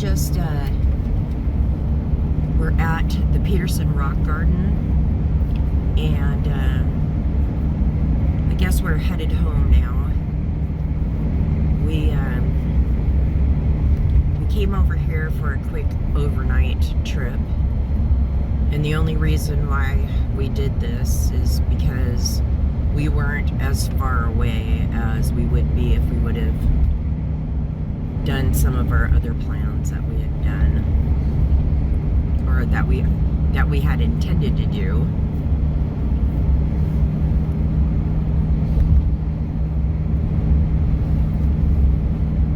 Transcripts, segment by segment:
just we're at the Peterson Rock Garden, and I guess we're headed home now. We came over here for a quick overnight trip, and the only reason why we did this is because we weren't as far away as we would be if we would have done some of our other plans that we had done, or that we had intended to do.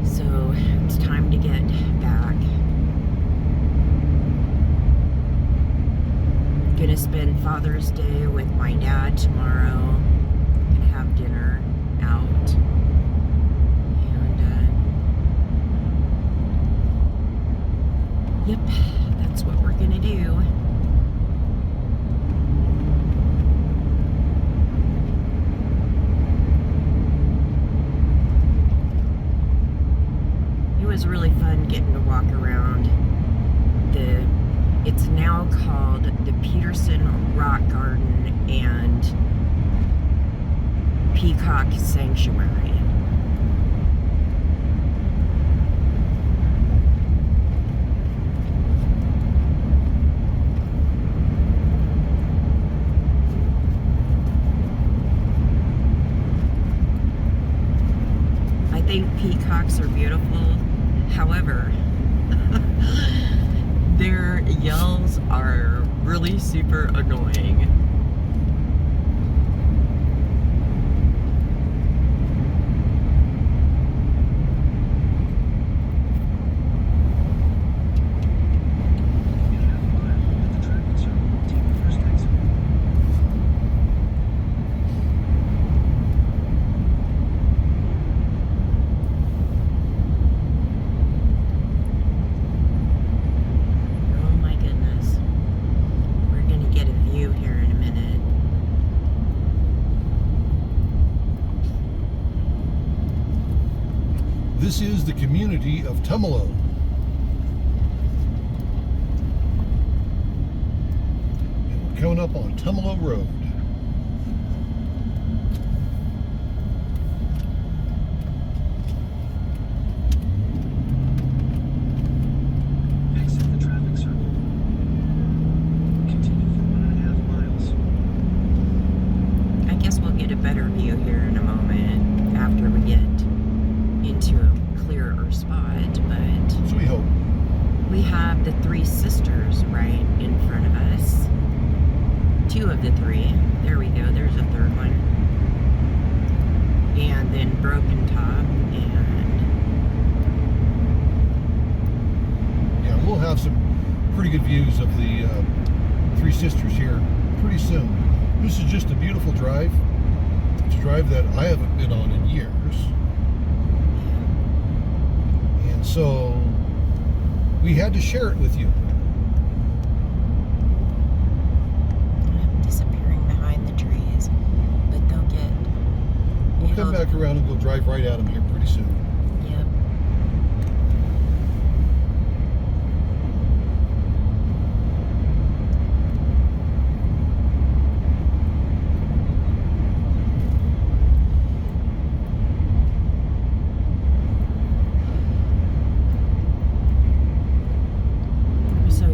So it's time to get back. Gonna spend Father's Day with my dad tomorrow. Gonna have dinner out. Yep, that's what we're gonna do. It was really fun getting to walk around it's now called the Peterson Rock Garden and Peacock Sanctuary. I think peacocks are beautiful. However, their yells are really super annoying. This is the community of Tumalo. And we're coming up on Tumalo Road. Exit the traffic circle. Continue for 1.5 miles. I guess we'll get a better view here in a moment after we get into a clearer spot, but So we hope. we have the Three Sisters right in front of us. Two of the three. There we go. There's a third one. And then Broken Top, and Yeah, we'll have some pretty good views of the Three Sisters here pretty soon. This is just a beautiful drive. It's a drive that I haven't been on in years. So we had to share it with you. I'm disappearing behind the trees, but they'll get. We'll come back around and go drive right at them here pretty soon. Yep.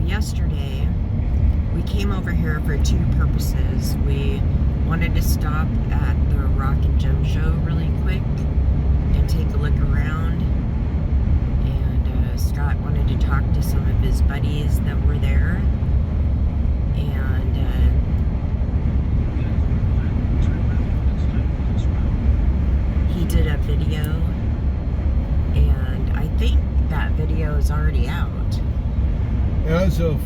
Yesterday, we came over here for two purposes. We wanted to stop at the Rock and Gem Show really quick and take a look around. And Scott wanted to talk to some of his buddies that were there. And he did a video, and I think that video is already out. As of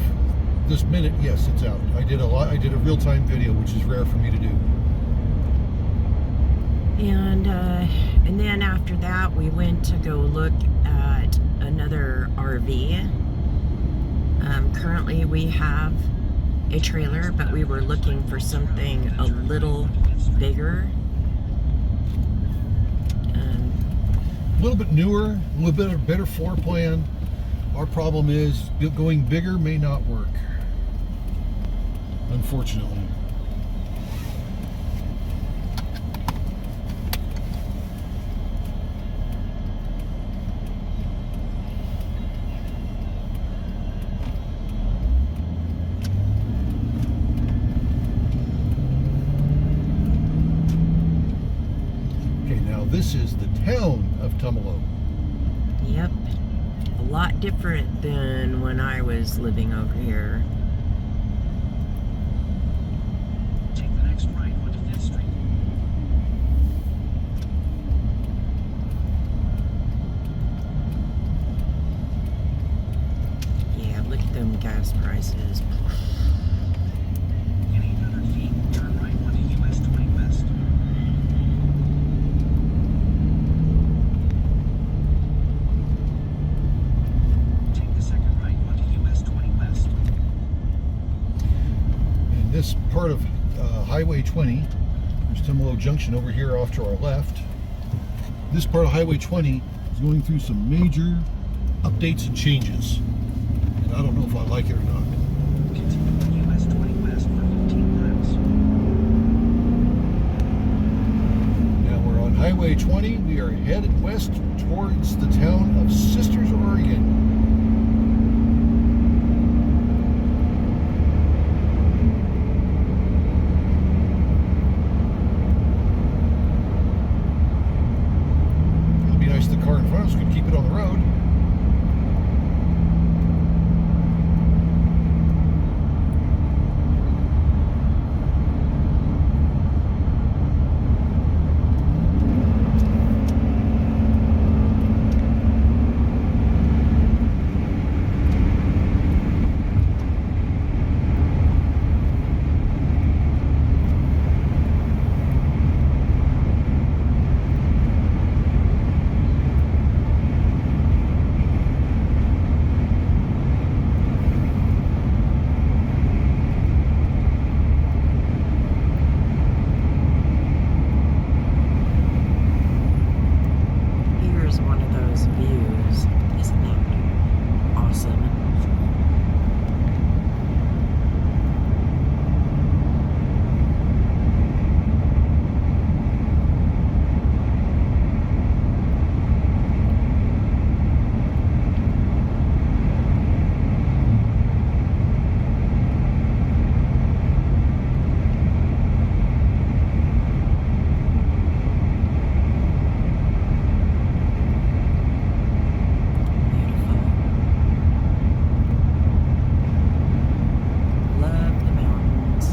this minute, yes, it's out. I did a real-time video, which is rare for me to do. And then after that, we went to go look at another RV. Currently, we have a trailer, but we were looking for something a little bigger. A little bit newer, a little bit of better floor plan. Our problem is going bigger may not work, unfortunately. Okay, now this is the town of Tumalo. Yep. A lot different than when I was living over here. Take the next right onto 5th Street. Yeah, look at them gas prices. In 800 feet, turn right onto US 20 West. Take the second right onto US 20 West. In this part of Highway 20, there's Tumalo Junction over here off to our left. This part of Highway 20 is going through some major updates and changes. And I don't know if I like it or not. Continue on US 20 West for 15 miles. Now we're on Highway 20. We are headed west towards the town of Sisters, Oregon. It'd be nice if the car in front of us could keep it on the road. Here's one of those views. Isn't that awesome? Beautiful. Love the mountains.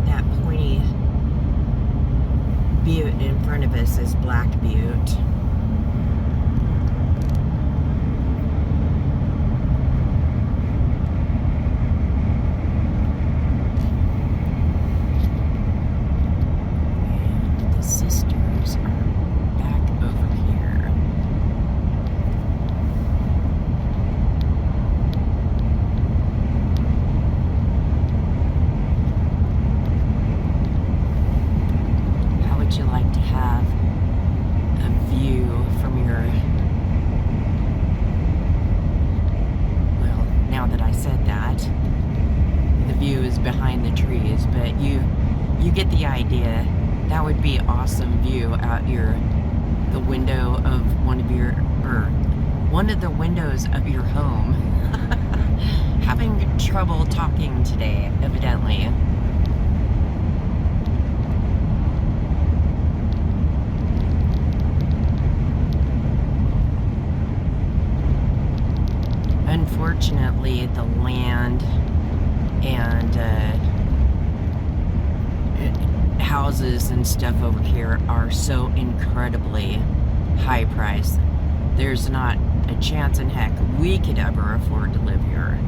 That pointy butte in front of us is Black Butte. And the sisters are back over here. How would you like to have a view from your, well, now that I said that, view is behind the trees, but you get the idea. That would be awesome view out the window of one of the windows of your home. Having trouble talking today, evidently. Unfortunately, the land and houses and stuff over here are so incredibly high priced. There's not a chance in heck we could ever afford to live here.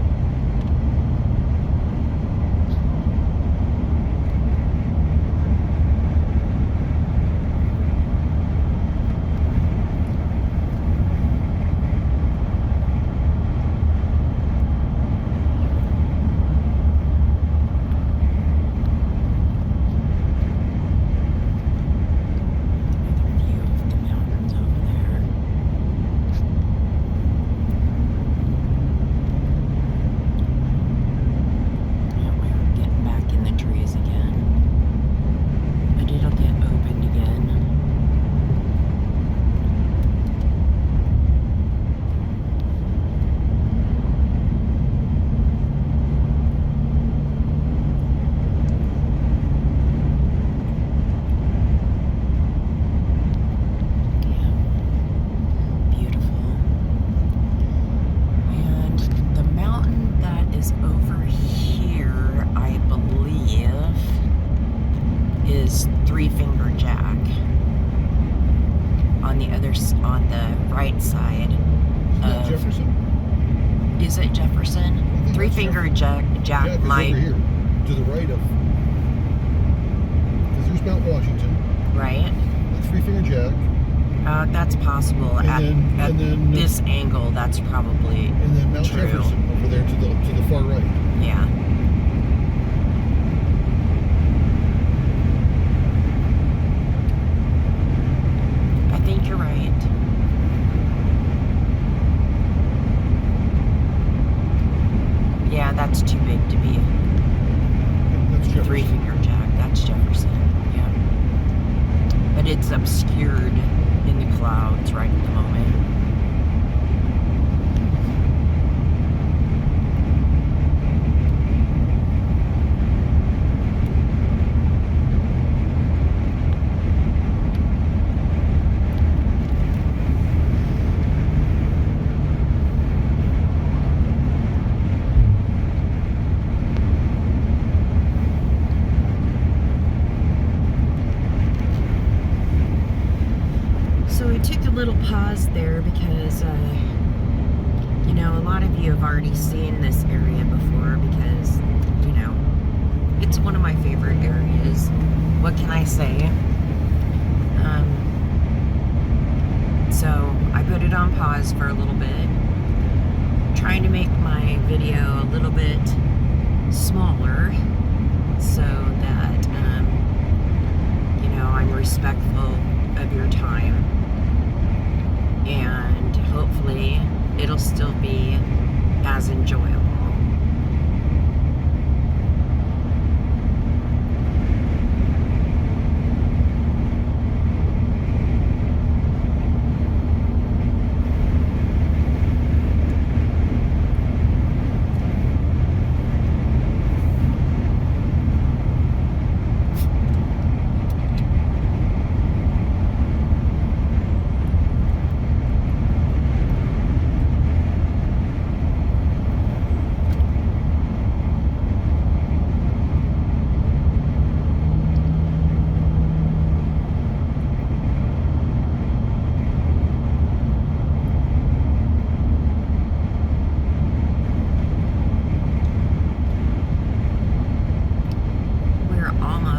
On the right side of Jefferson. Is it Jefferson? Three Finger Jack yeah, might over here to the right of, because there's Mount Washington, right? the Three Finger Jack. That's possible. At this angle, that's probably and then Mount true. Jefferson over there to the far right. Yeah. I think you're right. Yeah, that's too big to be That's Jefferson. Three Finger Jack. That's Jefferson. Yeah. But it's obscured in the clouds right at the moment. So we took a little pause there because, you know, a lot of you have already seen this area before because, you know, it's one of my favorite areas. What can I say? So I put it on pause for a little bit, trying to make my video a little bit smaller so that, you know, I'm respectful of your time. And hopefully it'll still be as enjoyable.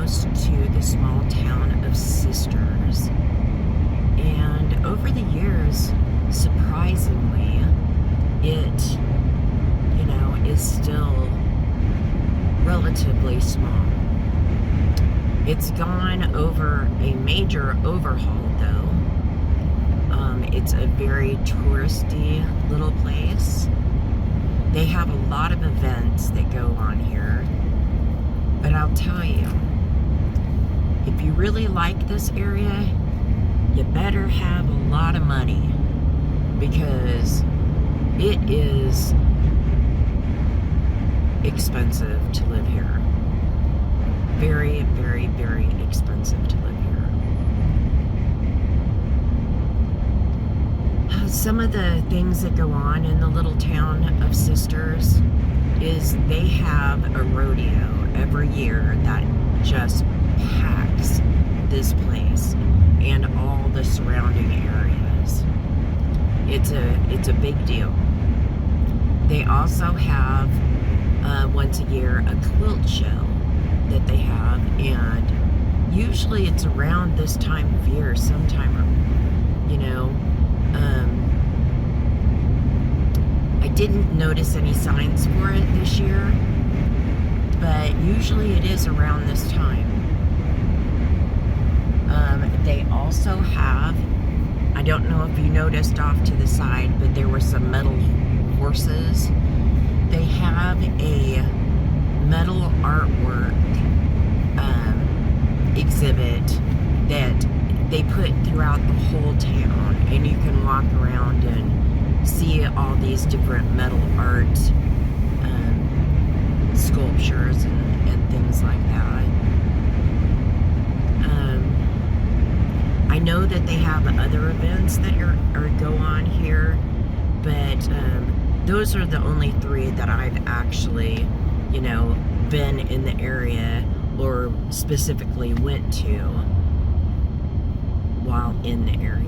To the small town of Sisters, and over the years, surprisingly, it, you know, is still relatively small. It's gone over a major overhaul though. It's a very touristy little place. They have a lot of events that go on here. But I'll tell you, if you really like this area, you better have a lot of money, because it is expensive to live here. Very, very, very expensive to live here. Some of the things that go on in the little town of Sisters is they have a rodeo every year that just packs this place and all the surrounding areas. It's a big deal. They also have once a year a quilt show that they have, and usually it's around this time of year, sometime, you know. I didn't notice any signs for it this year, but usually it is around this time. They also have, I don't know if you noticed off to the side, but there were some metal horses. They have a metal artwork exhibit that they put throughout the whole town, and you can walk around and see all these different metal art sculptures and things like that. I know that they have other events that go on here, but those are the only three that I've actually, you know, been in the area or specifically went to while in the area.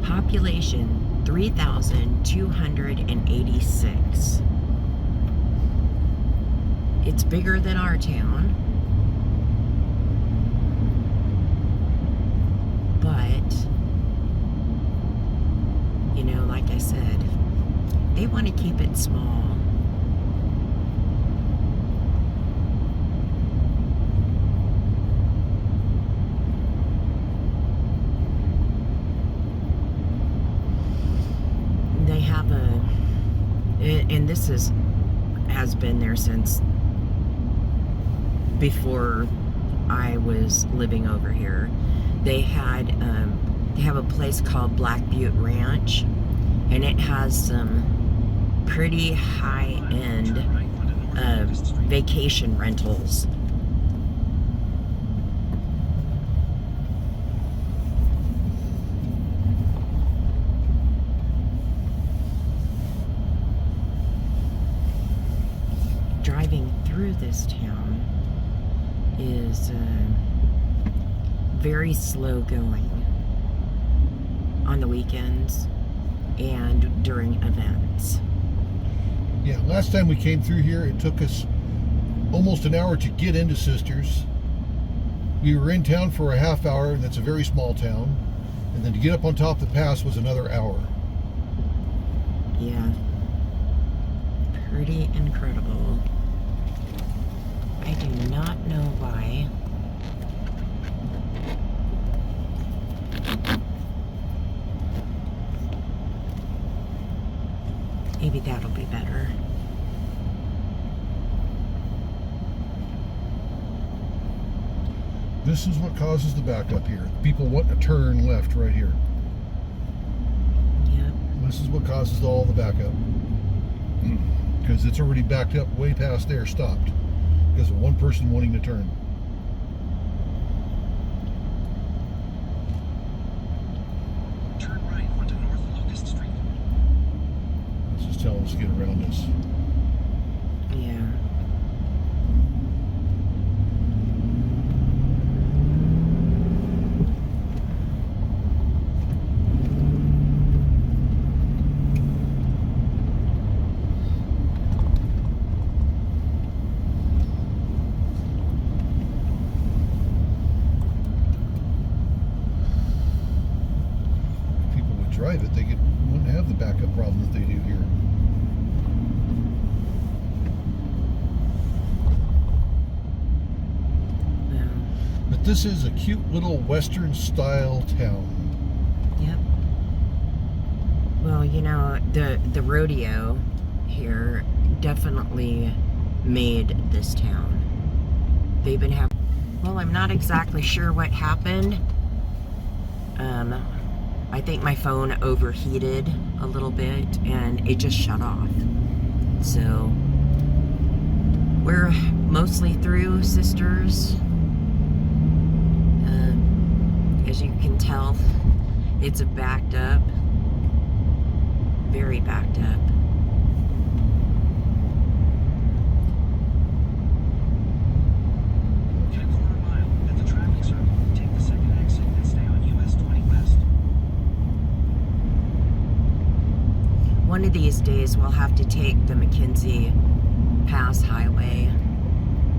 Population 3,286. It's bigger than our town, but, you know, like I said, they want to keep it small. They have and this has been there since before I was living over here. They have a place called Black Butte Ranch, and it has some pretty high-end vacation rentals. Driving through this town is very slow going on the weekends and during events. Yeah, last time we came through here, it took us almost an hour to get into Sisters. We were in town for a half hour, and that's a very small town. And then to get up on top of the pass was another hour. Yeah. Pretty incredible. I do not know why. Maybe that'll be better. This is what causes the backup here. People want to turn left right here. Yep. This is what causes all the backup. Because it's already backed up way past there, stopped. Because of one person wanting to turn. Turn right onto North Locust Street. It's just telling us to get around this. Yeah. Drive it, they wouldn't have the backup problem that they do here. Yeah. But But this is a cute little Western style town. Yep. Well, you know, the rodeo here definitely made this town. They've been having, well, I'm not exactly sure what happened. I think my phone overheated a little bit and it just shut off. So we're mostly through, sisters. As you can tell, it's backed up, very backed up. 3/4 mile at the traffic circle. Take the second exit and stay on US 20 West. One of these days we'll have to take the McKenzie Pass Highway.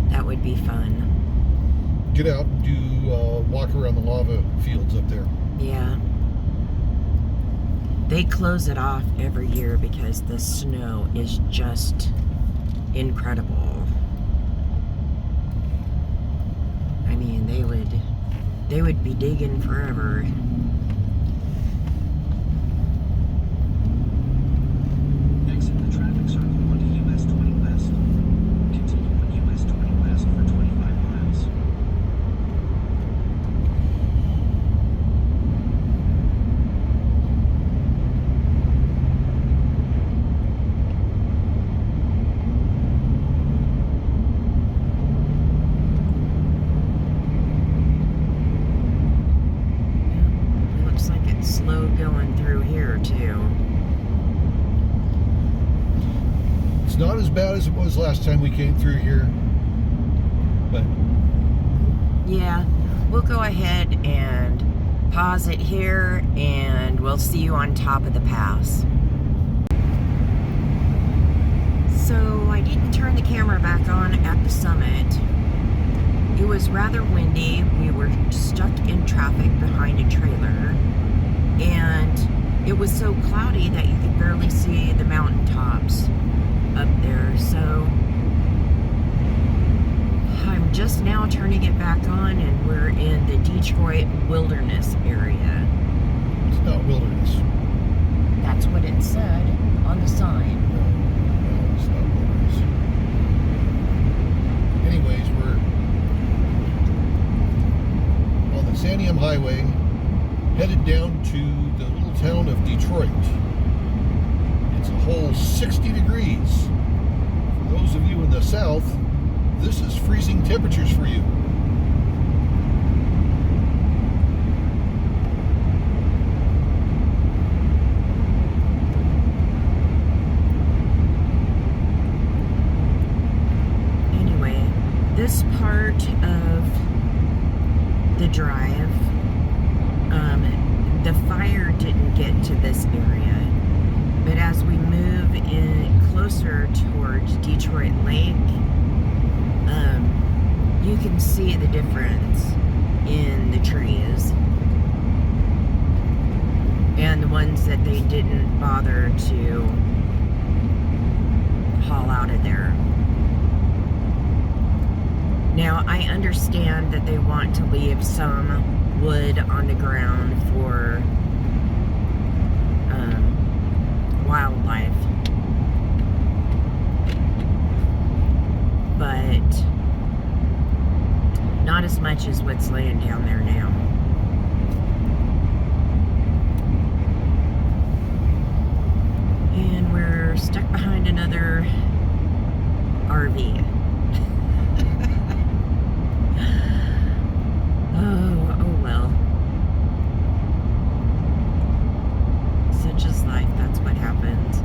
That would be fun. Get out and do walk around the lava fields up there. Yeah. They close it off every year because the snow is just incredible. I mean, they would be digging forever. Exit the traffic circle onto US 20 West. Continue on US 20 West for 25 miles. It looks like it's slow going through here too. It's not as bad as it was last time we came through here, but Yeah, we'll go ahead and pause it here and we'll see you on top of the pass. So I didn't turn the camera back on at the summit. It was rather windy. We were stuck in traffic behind a trailer and it was so cloudy that you could barely see the mountaintops up there. So I'm just now turning it back on and we're in the Detroit Wilderness area. it's not wilderness. That's what it said on the sign. No, it's not wilderness. Anyways, we're on the Santiam Highway, headed down to the little town of Detroit. It's a whole 60 degrees. For those of you in the south, this is freezing temperatures for you. Anyway, this part of the drive, the fire didn't get to this area. But as we move in closer towards Detroit Lake, you can see the difference in the trees and the ones that they didn't bother to haul out of there. Now, I understand that they want to leave some wood on the ground for wildlife, but not as much as what's laying down there now. And we're stuck behind another RV. Oh well. Such is life, that's what happens.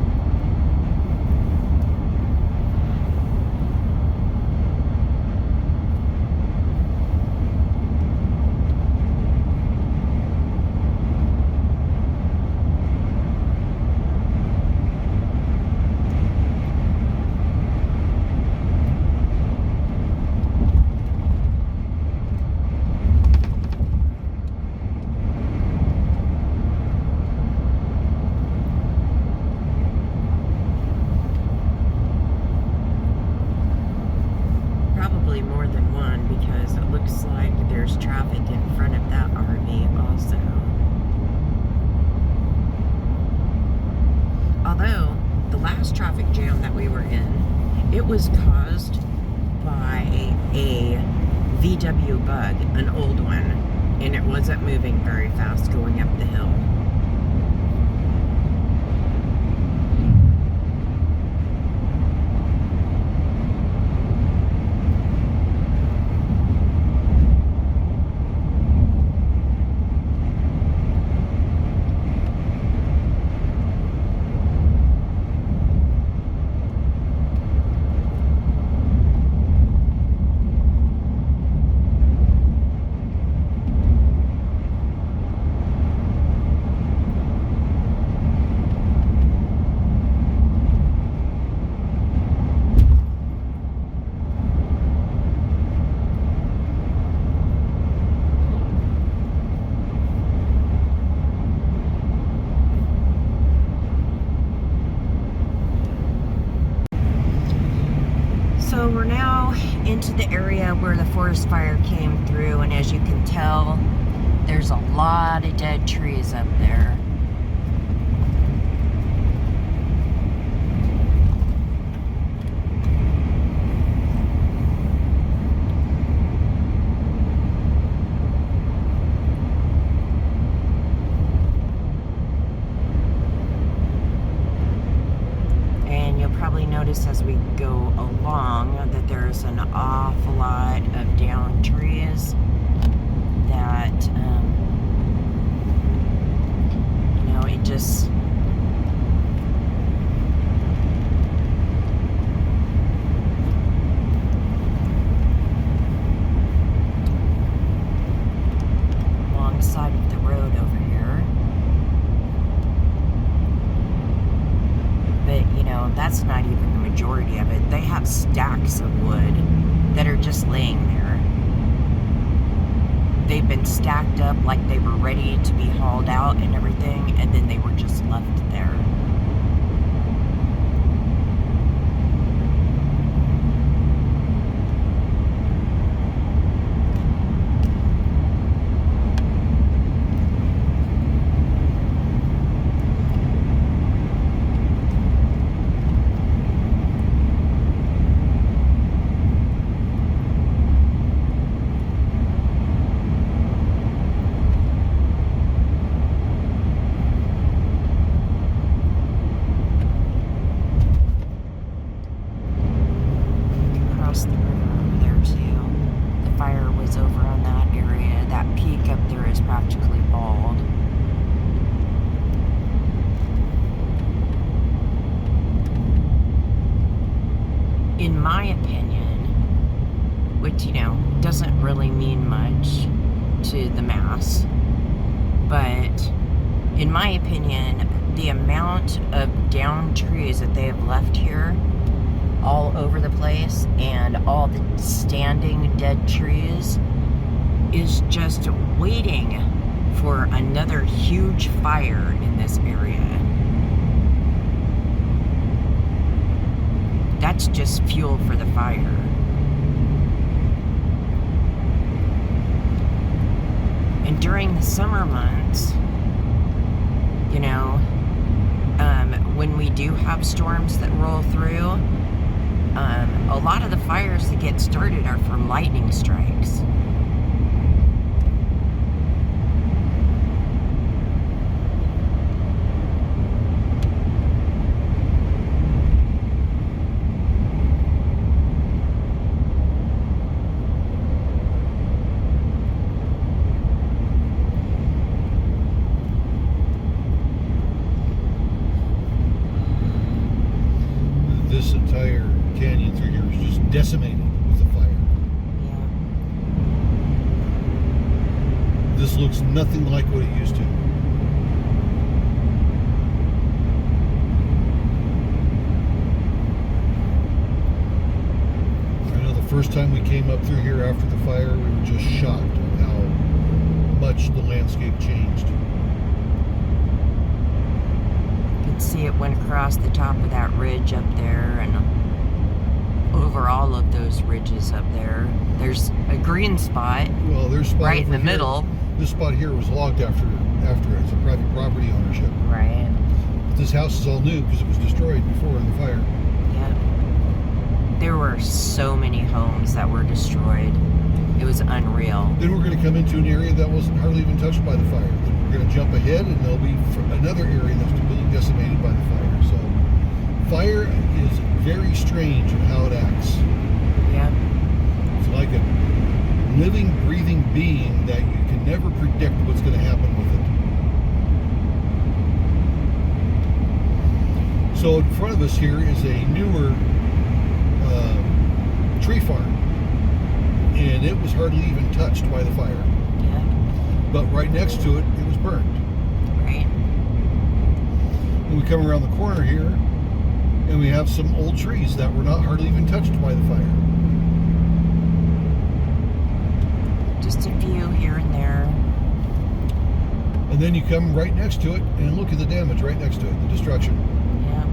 was caused by a VW bug, an old one, and it wasn't moving very fast going up the hill. So we're now into the area where the forest fire came through, and as you can tell, there's a lot of dead trees up there. Notice as we go along that there's an awful lot of downed trees that, you know, it just alongside of the road over here. But, you know, that's not even the majority of it. They have stacks of wood that are just laying there. They've been stacked up like they were ready to be hauled out and everything, and then they were just left there. In my opinion, which, you know, doesn't really mean much to the mass, but in my opinion, the amount of downed trees that they have left here all over the place and all the standing dead trees is just waiting for another huge fire in this area. That's just fuel for the fire. And during the summer months, you know, when we do have storms that roll through, a lot of the fires that get started are from lightning strikes. This entire canyon through here is just decimated with the fire. Yeah. This looks nothing like what it used to. I know the first time we came up through here after the fire, we were just shocked at how much the landscape changed. See, it went across the top of that ridge up there and over all of those ridges up there. There's a green spot, well, there's spot right in the here. middle. This spot here was logged after it's a private property ownership. Right. But this house is all new because it was destroyed before in the fire. Yep. There were so many homes that were destroyed. It was unreal. Then we're going to come into an area that wasn't hardly even touched by the fire. Then we're going to jump ahead, and there'll be another area that's completely decimated by the fire. So fire is very strange in how it acts. Yeah. It's like a living, breathing being that you can never predict what's going to happen with it. So in front of us here is a newer tree farm, and it was hardly even touched by the fire. Yeah. But right next to it, it was burned. Right. And we come around the corner here, and we have some old trees that were not hardly even touched by the fire. Just a few here and there. And then you come right next to it, and look at the damage right next to it, the destruction. Yeah.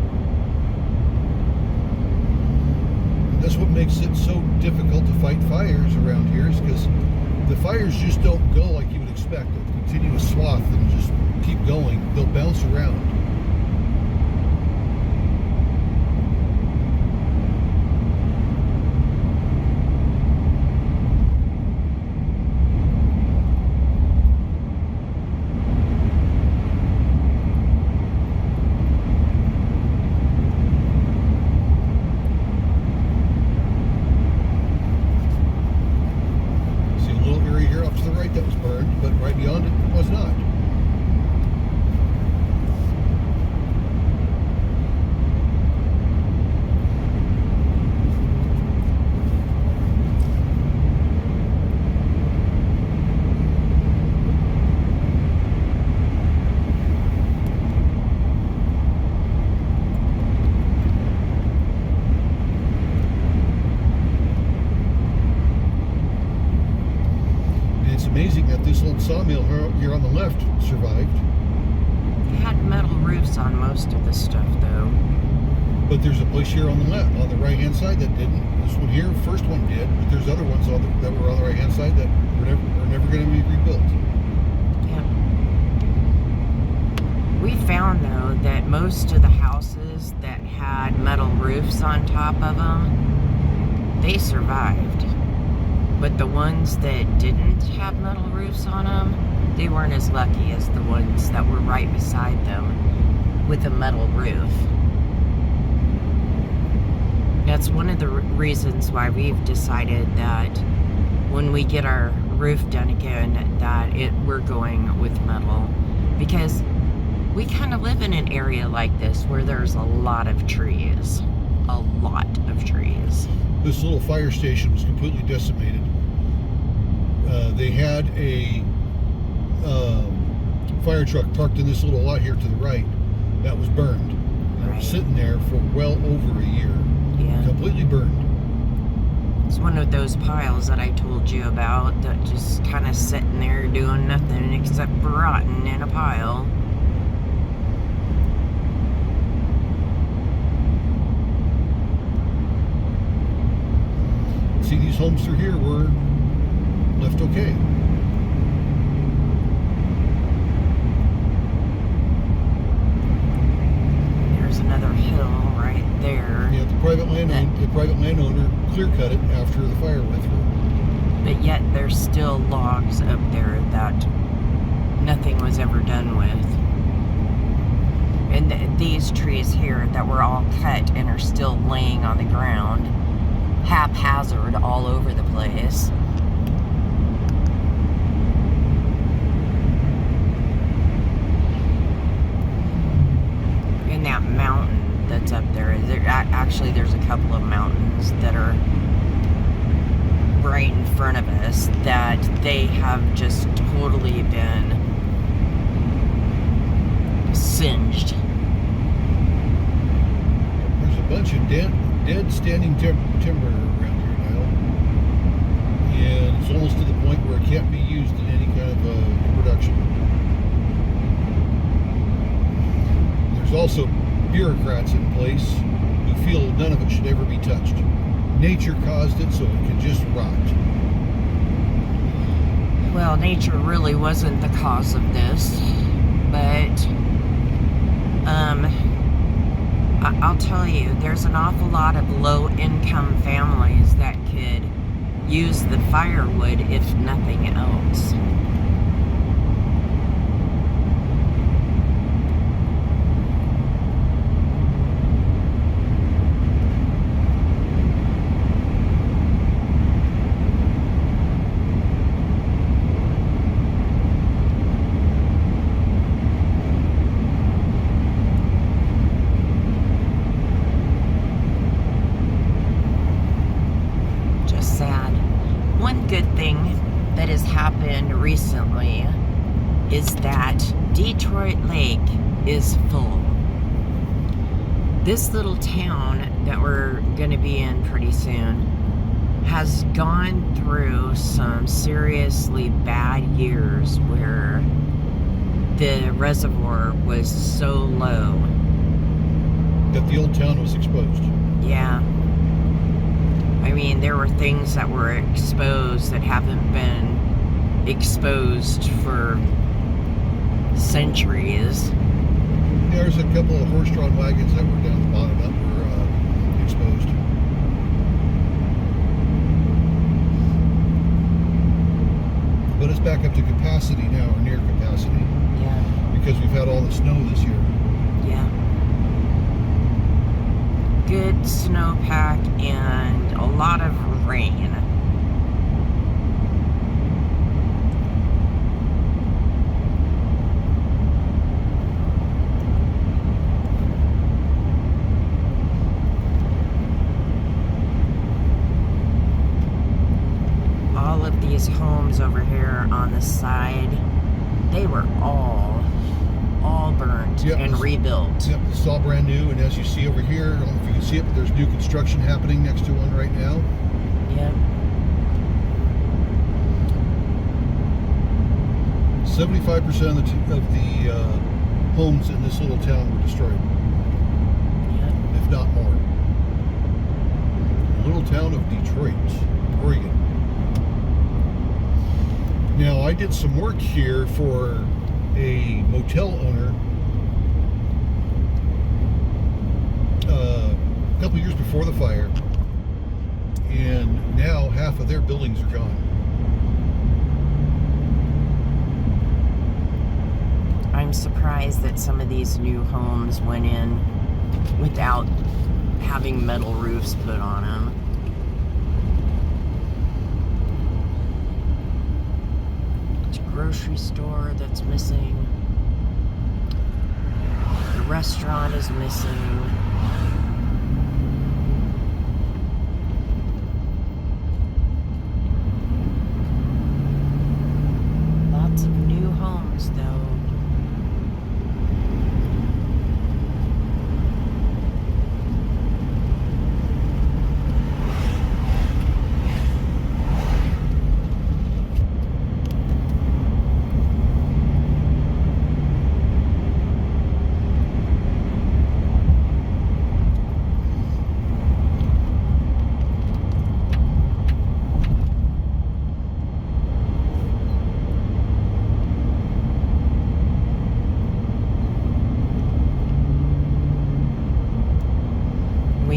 That's what makes it so difficult to fight fires around here, is because the fires just don't go like you would expect. A continuous swath and just keep going. They'll bounce around. That was burned, but right beyond it was not. Amazing that this old sawmill here on the left survived. It had metal roofs on most of the stuff, though. But there's a place here on the left, on the right-hand side that didn't. This one here, first one did, but there's other ones that were on the right-hand side that are never going to be rebuilt. Yeah. We found, though, that most of the houses that had metal roofs on top of them, they survived. But the ones that didn't have metal roofs on them, they weren't as lucky as the ones that were right beside them with a metal roof. That's one of the reasons why we've decided that when we get our roof done again, that we're going with metal. Because we kind of live in an area like this where there's a lot of trees. A lot of trees. This little fire station was completely decimated. They had a fire truck parked in this little lot here to the right that was burned. It was sitting there for well over a year. Yeah. Completely burned. It's one of those piles that I told you about that just kind of sitting there doing nothing except for rotting in a pile. See, these homes through here were left okay. There's another hill right there. Yeah, the private landowner clear cut it after the fire went through. But yet there's still logs up there that nothing was ever done with. And these trees here that were all cut and are still laying on the ground, haphazard all over the place. And that mountain that's up there, actually there's a couple of mountains that are right in front of us that they have just totally been singed. There's a bunch of dead standing timber around here now, and it's almost to the point where it can't be used in any kind of production. There's also bureaucrats in place who feel none of it should ever be touched. Nature caused it, so it can just rot. Well, nature really wasn't the cause of this, but I'll tell you, there's an awful lot of low-income families that could use the firewood if nothing else. One good thing that has happened recently is that Detroit Lake is full. This little town that we're going to be in pretty soon has gone through some seriously bad years where the reservoir was so low that the old town was exposed. Yeah. I mean, there were things that were exposed that haven't been exposed for centuries. Yeah, there's a couple of horse-drawn wagons that were down the bottom that were exposed. But it's back up to capacity now, or near capacity. Yeah. Because we've had all the snow this year. Yeah. Good snowpack and a lot of rain. All of these homes over here on the side, they were all burnt and rebuilt. Yep, it's all brand new, and as you see over here, I don't know if you can see it, but there's new construction happening next to one right now. Yep. 75% of the homes in this little town were destroyed. Yep. If not more. The little town of Detroit, Oregon. Now, I did some work here for a motel owner a couple years before the fire, and now half of their buildings are gone. I'm surprised that some of these new homes went in without having metal roofs put on them. There's a grocery store that's missing. The restaurant is missing. Lots of new homes, though.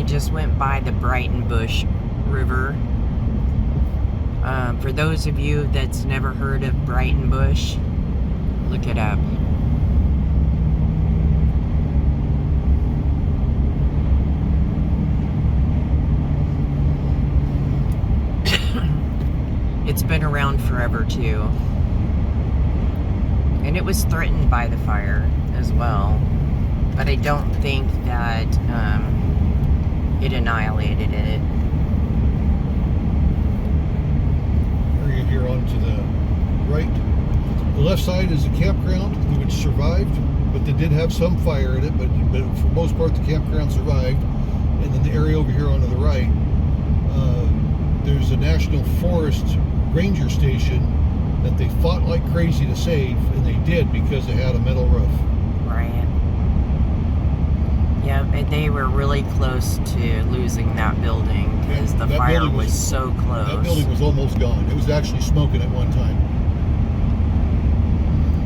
Just went by the Brighton Bush River. For those of you that's never heard of Brighton Bush, look it up. It's been around forever too. And it was threatened by the fire as well. But I don't think that it annihilated it. Area here on to the right. The left side is a campground which survived, but they did have some fire in it, but for the most part the campground survived. And then the area over here on to the right, there's a National Forest Ranger station that they fought like crazy to save, and they did because it had a metal roof. Right. Yeah, and they were really close to losing that building because the fire was so close. That building was almost gone. It was actually smoking at one time.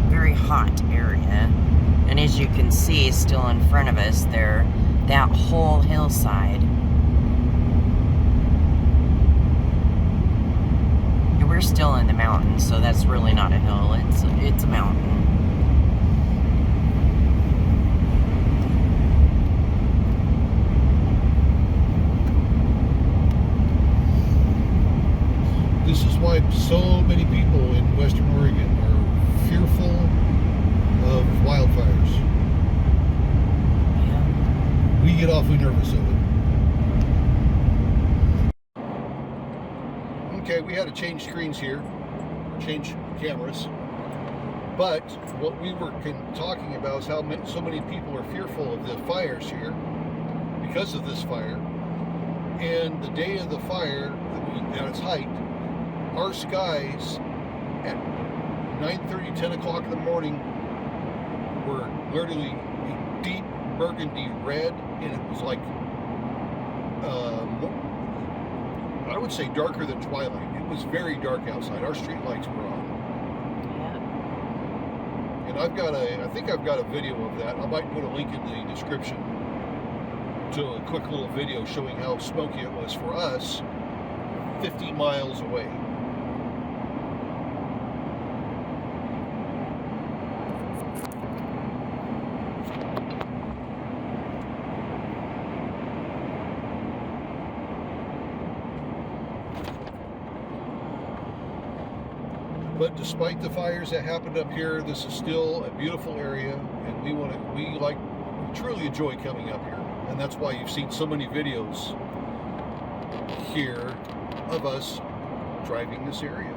Very hot area. And as you can see, still in front of us, they're that whole hillside. And we're still in the mountains, so that's really not a hill. It's a mountain. This is why so many people in Western Oregon are fearful of wildfires. Yeah. We get awfully nervous of it. Okay, we had to change screens here, change cameras. But what we were talking about is how so many people are fearful of the fires here because of this fire. And the day of the fire, at its height, our skies at 9:30, 10 o'clock in the morning were literally a deep burgundy red, and it was like, I would say darker than twilight. It was very dark outside. Our street lights were on. Yeah. And I think I've got a video of that. I might put a link in the description to a quick little video showing how smoky it was for us 50 miles away. But despite the fires that happened up here, this is still a beautiful area, and we truly enjoy coming up here. And that's why you've seen so many videos here of us driving this area.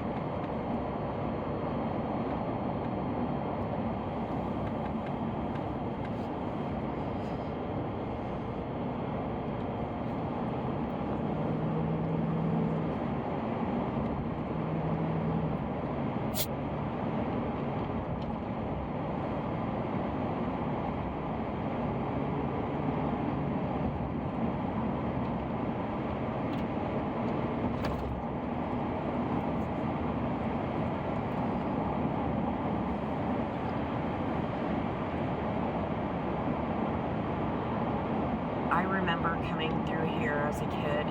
I remember coming through here as a kid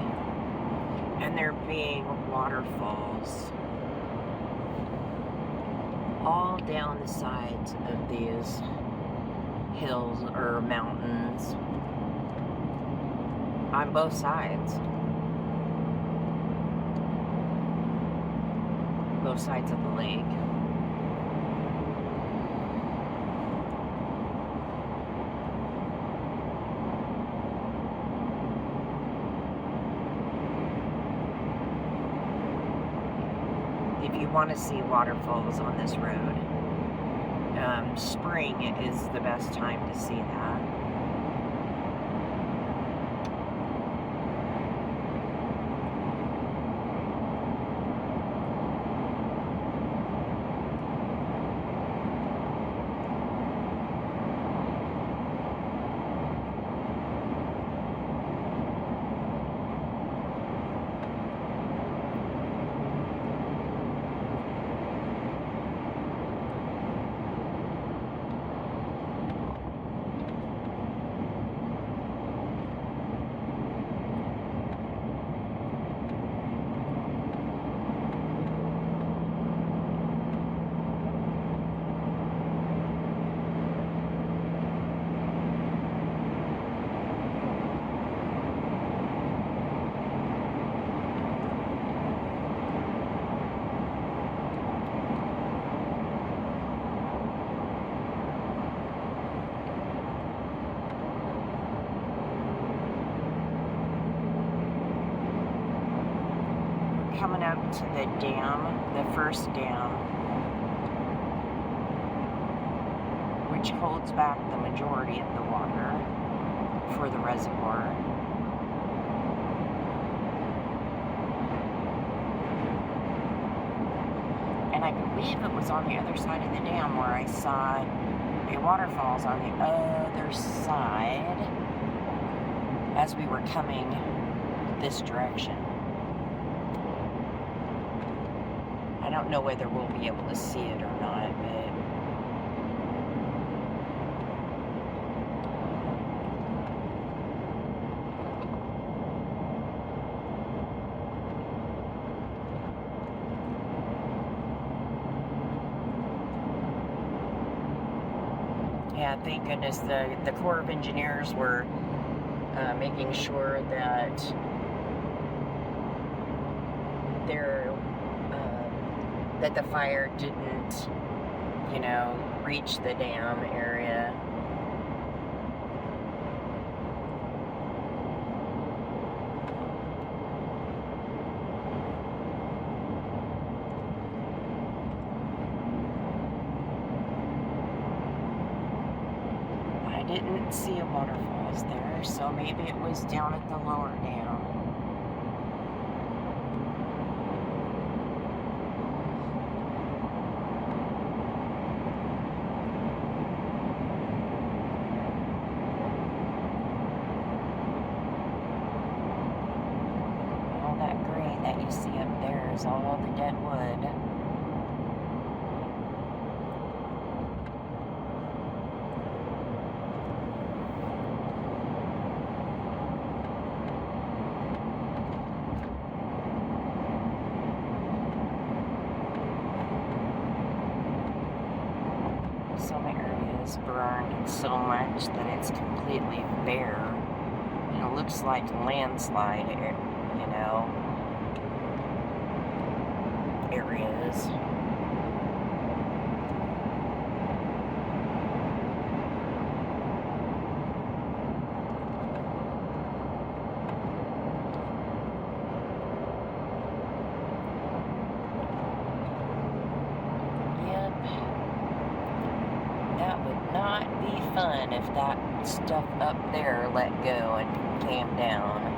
and there being waterfalls all down the sides of these hills or mountains on both sides. Both sides of the lake. If you want to see waterfalls on this road, spring is the best time to see that. Coming up to the dam, the first dam, which holds back the majority of the water for the reservoir. And I believe it was on the other side of the dam where I saw the waterfalls on the other side as we were coming this direction. I don't know whether we'll be able to see it or not, but Yeah, thank goodness the Corps of Engineers were making sure that that the fire didn't, you know, reach the dam area. I didn't see a waterfalls there, so maybe it was down at the lower dam. All that gray that you see up there is all the dead wood. Some areas burned so much that it's completely bare. And it looks like landslide, you know, areas. Not be fun if that stuff up there let go and came down.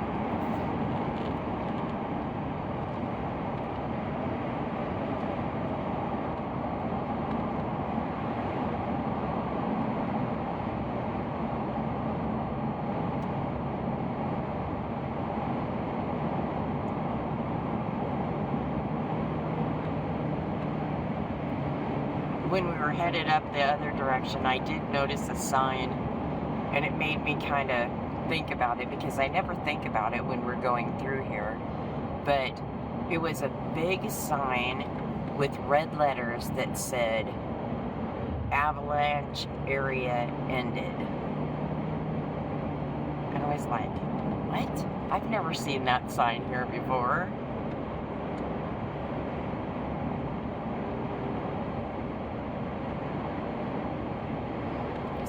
When we were headed up the other direction, I did notice a sign, and it made me kind of think about it, because I never think about it when we're going through here. But it was a big sign with red letters that said, "Avalanche area ended." And I was like, what? I've never seen that sign here before.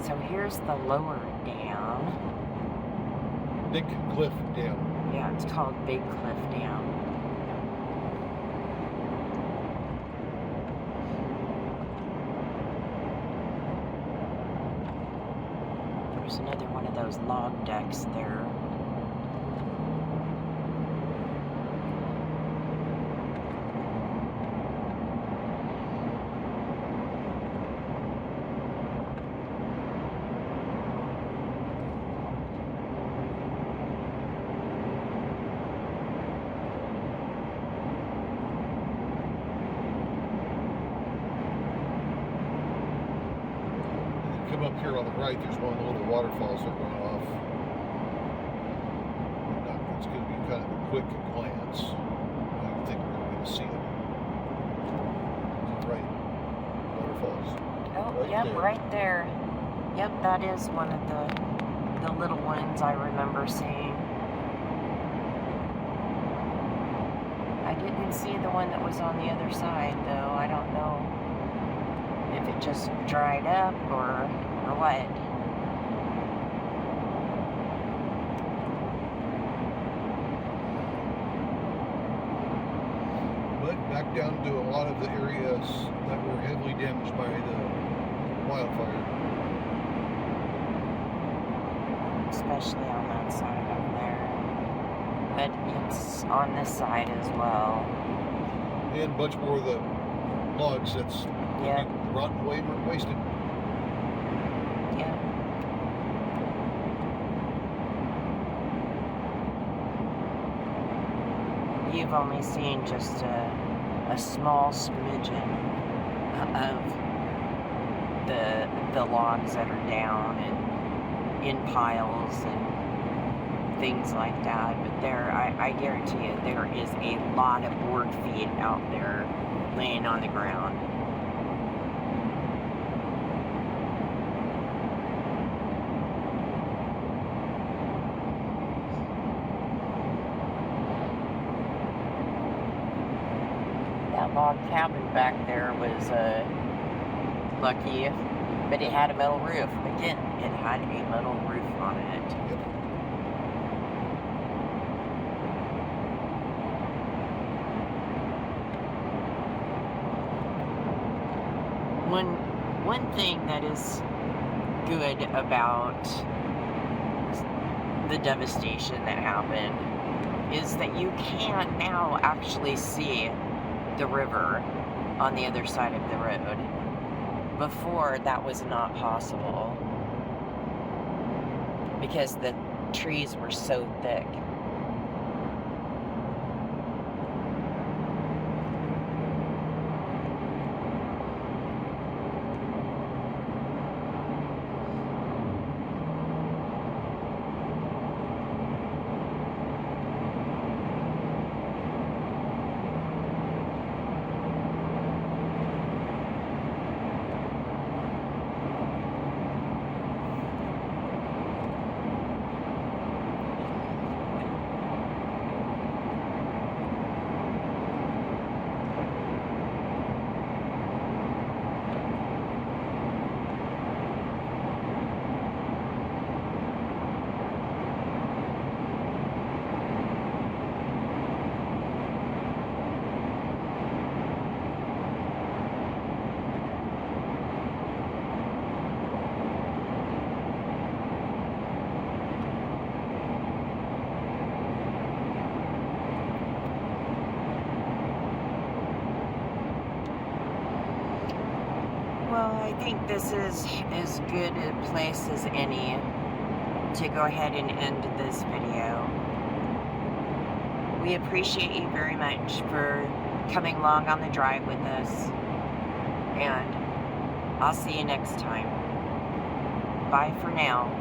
So here's the lower dam. Big Cliff Dam. Yeah, it's called Big Cliff Dam. There's another one of those log decks there. Come up here on the right, there's one of the little waterfalls that run off. It's going to be kind of a quick glance. I don't think we're going to see it. Right. Waterfalls. Oh, Right yep, there. right there. Yep, that is one of the little ones I remember seeing. I didn't see the one that was on the other side, though. I don't know if it just dried up or what. But back down to a lot of the areas that were heavily damaged by the wildfire. Especially on that side over there. But it's on this side as well. And a bunch more of the logs that's Yep. rotten away and wasted. Yep. You've only seen just a small smidgen of the logs that are down and in piles and things like that. But there, I guarantee you, there is a lot of board feet out there laying on the ground. log cabin back there was lucky, but it had a metal roof. Again, it had a metal roof on it. Yep. One thing that is good about the devastation that happened is that you can now actually see the river on the other side of the road. Before, that was not possible because the trees were so thick. Well, I think this is as good a place as any to go ahead and end this video. We appreciate you very much for coming along on the drive with us, and I'll see you next time. Bye for now.